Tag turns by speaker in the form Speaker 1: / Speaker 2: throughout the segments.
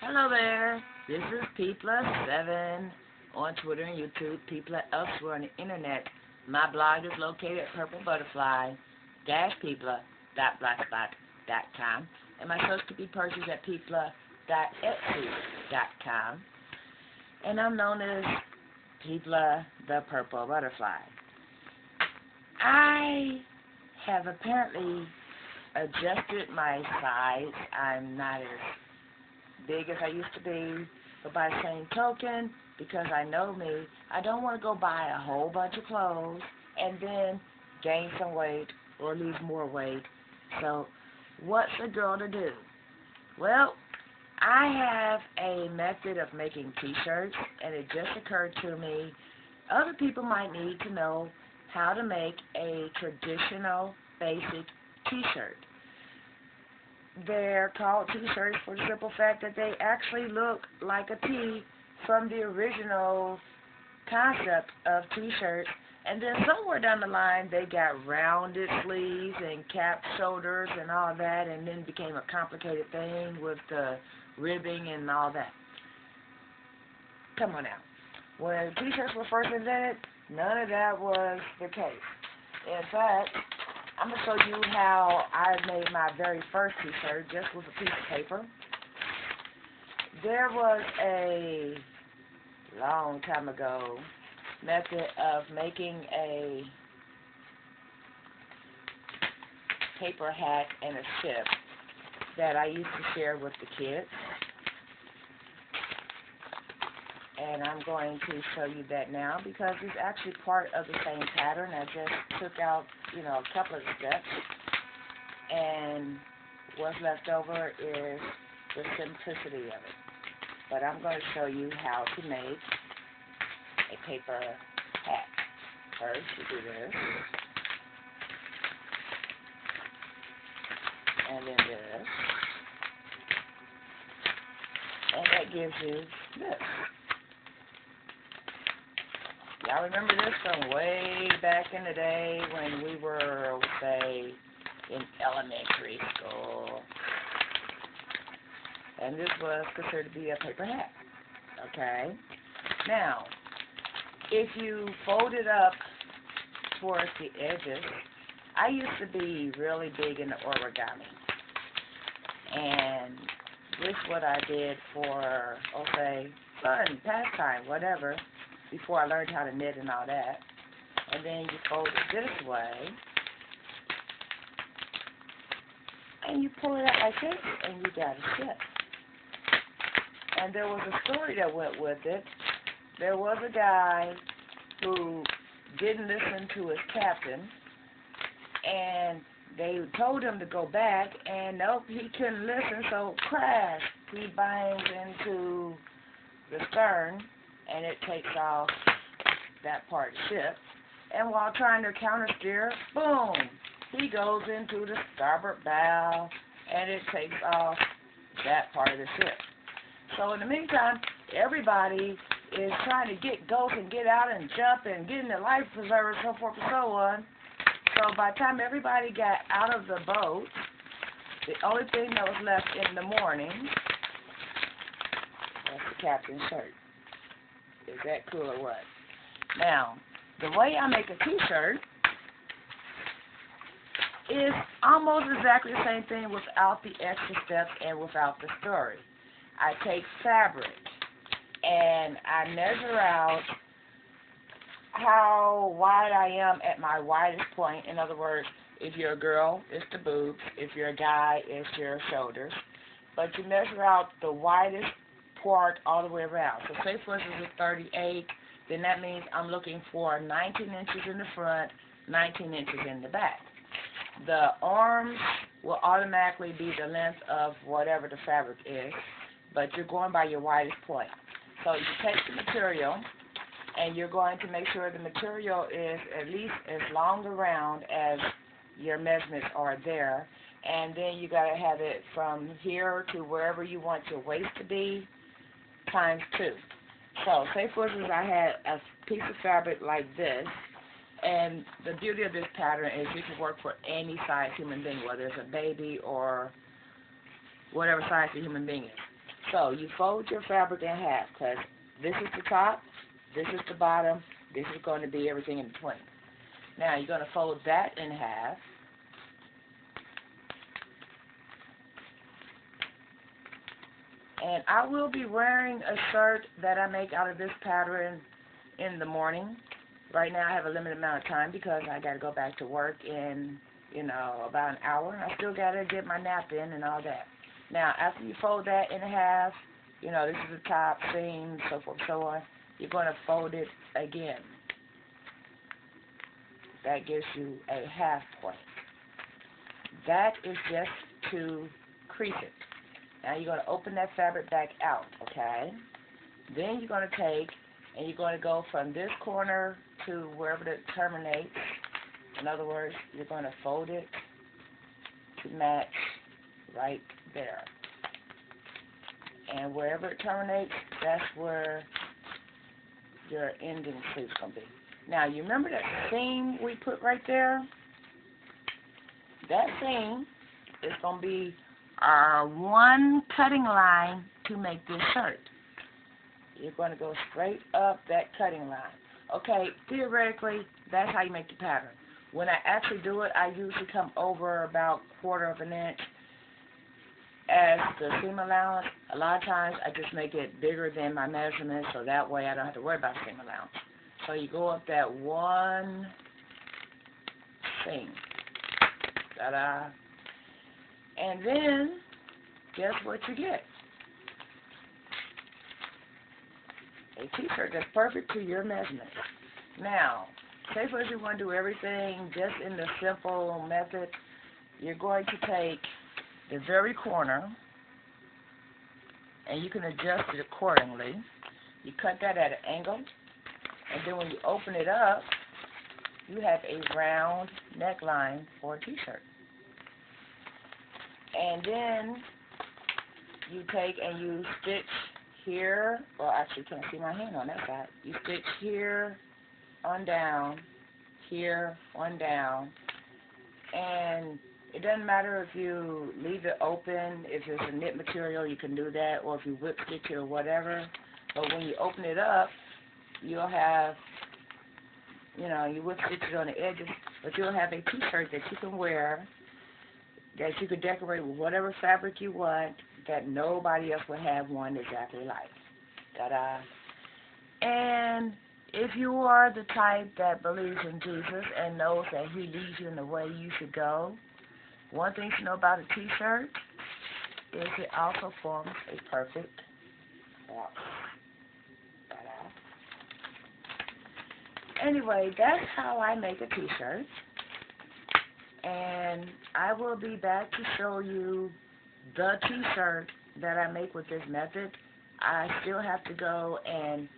Speaker 1: Hello there. This is Peepla7 on Twitter and YouTube. Peepla elsewhere on the internet. My blog is located at purplebutterfly-peepla.blogspot.com, and my shows can be purchased at peepla.etsy.com. And I'm known as Peepla the Purple Butterfly. I have apparently adjusted my size. I'm not as big as I used to be, but by the same token, because I know me, I don't want to go buy a whole bunch of clothes and then gain some weight or lose more weight. So what's a girl to do? Well, I have a method of making t-shirts, and it just occurred to me other people might need to know how to make a traditional basic t-shirt. They're called t-shirts for the simple fact that they actually look like a T from the original concept of t-shirts. And then somewhere down the line, they got rounded sleeves and capped shoulders and all that, and then became a complicated thing with the ribbing and all that. Come on now. When t-shirts were first invented, none of that was the case. In fact, I'm going to show you how I made my very first t-shirt just with a piece of paper. There was a long time ago method of making a paper hat and a ship that I used to share with the kids. And I'm going to show you that now because it's actually part of the same pattern. I just took out, a couple of steps. And what's left over is the simplicity of it. But I'm going to show you how to make a paper hat. First, you do this. And then this. And that gives you this. Y'all remember this from way back in the day when we were, say, in elementary school. And this was considered to be a paper hat. Okay? Now, if you fold it up towards the edges, I used to be really big into origami. And this is what I did for, say, fun, pastime, whatever, before I learned how to knit and all that. And then you fold it this way, and you pull it out like this, and you got a ship. And there was a story that went with it. There was a guy who didn't listen to his captain, and they told him to go back, and nope, he couldn't listen, so crash. He binds into the stern, and it takes off that part of the ship. And while trying to countersteer, boom, he goes into the starboard bow, and it takes off that part of the ship. So in the meantime, everybody is trying to go and get out and jump and get in the life preserver, so forth and so on. So by the time everybody got out of the boat, the only thing that was left in the morning was the captain's shirt. Is that cool or what? Now, the way I make a t-shirt is almost exactly the same thing without the extra steps and without the story. I take fabric and I measure out how wide I am at my widest point. In other words, if you're a girl, it's the boobs. If you're a guy, it's your shoulders. But you measure out the widest part all the way around. So say for instance it's 38, then that means I'm looking for 19 inches in the front, 19 inches in the back. The arms will automatically be the length of whatever the fabric is, but you're going by your widest point. So you take the material, and you're going to make sure the material is at least as long around as your measurements are there, and then you got to have it from here to wherever you want your waist to be, times 2. So, say for instance I had a piece of fabric like this, and the beauty of this pattern is you can work for any size human being, whether it's a baby or whatever size the human being is. So you fold your fabric in half, because this is the top, this is the bottom, this is going to be everything in between. Now you're going to fold that in half. And I will be wearing a shirt that I make out of this pattern in the morning. Right now I have a limited amount of time because I got to go back to work in, about an hour. I still got to get my nap in and all that. Now, after you fold that in half, this is the top seam, so forth and so on, you're going to fold it again. That gives you a half point. That is just to crease it. Now you're going to open that fabric back out, okay? Then you're going to take and you're going to go from this corner to wherever it terminates. In other words, you're going to fold it to match right there. And wherever it terminates, that's where your ending sleeve's going to be. Now, you remember that seam we put right there? That seam is going to be our one cutting line to make this shirt. You're going to go straight up that cutting line. Okay, theoretically, that's how you make the pattern. When I actually do it, I usually come over about 1/4 of an inch as the seam allowance. A lot of times, I just make it bigger than my measurement, so that way I don't have to worry about seam allowance. So you go up that one seam. Ta-da. And then, guess what you get? A t-shirt that's perfect to your measurement. Now, say for instance you want to do everything just in the simple method, you're going to take the very corner, and you can adjust it accordingly. You cut that at an angle, and then when you open it up, you have a round neckline for a t-shirt. And then you take and you stitch here, well actually you can't see my hand on that side. You stitch here on down, here on down, and it doesn't matter if you leave it open, if it's a knit material you can do that, or if you whip stitch it or whatever, but when you open it up, you'll have, you whip stitch it on the edges, but you'll have a t-shirt that you can wear, that you could decorate with whatever fabric you want, that nobody else would have one exactly like. Ta-da. And if you are the type that believes in Jesus and knows that He leads you in the way you should go, one thing to know about a t-shirt is it also forms a perfect box. Anyway, that's how I make a t-shirt. And I will be back to show you the t-shirt that I make with this method. I still have to go and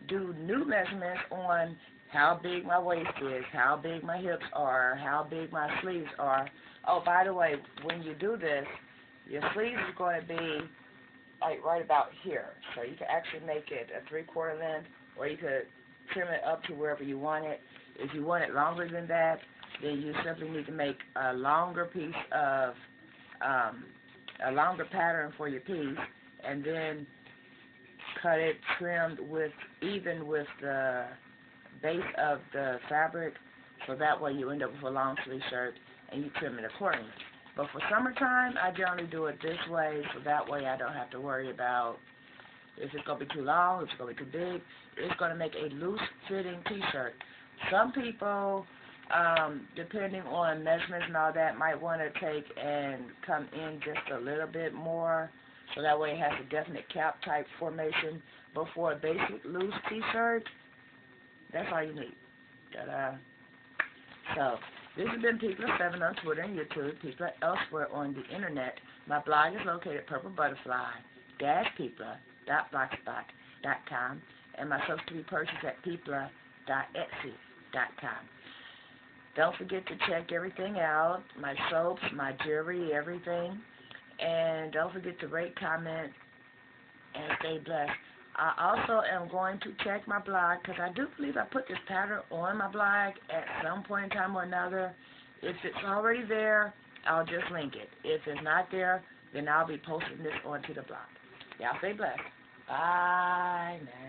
Speaker 1: do new measurements on how big my waist is, how big my hips are, how big my sleeves are. Oh, by the way, when you do this, your sleeves is going to be like right about here. So you can actually make it a 3/4 length, or you could trim it up to wherever you want it. If you want it longer than that, then you simply need to make a longer piece of, a longer pattern for your piece, and then cut it trimmed even with the base of the fabric, so that way you end up with a long sleeve shirt and you trim it accordingly. But for summertime, I generally do it this way, so that way I don't have to worry about if it's going to be too long, if it's going to be too big. It's going to make a loose-fitting t-shirt. Some people, depending on measurements and all that, might want to take and come in just a little bit more, so that way it has a definite cap type formation. But for a basic loose t-shirt, that's all you need. Ta-da. So, this has been Peepla7 on Twitter and YouTube, Peepla elsewhere on the internet. My blog is located at purplebutterfly-peepla.blogspot.com, and my soaps to be purchased at peepla.etsy.com. Don't forget to check everything out, my soaps, my jewelry, everything. And don't forget to rate, comment, and stay blessed. I also am going to check my blog, because I do believe I put this pattern on my blog at some point in time or another. If it's already there, I'll just link it. If it's not there, then I'll be posting this onto the blog. Y'all stay blessed. Bye now.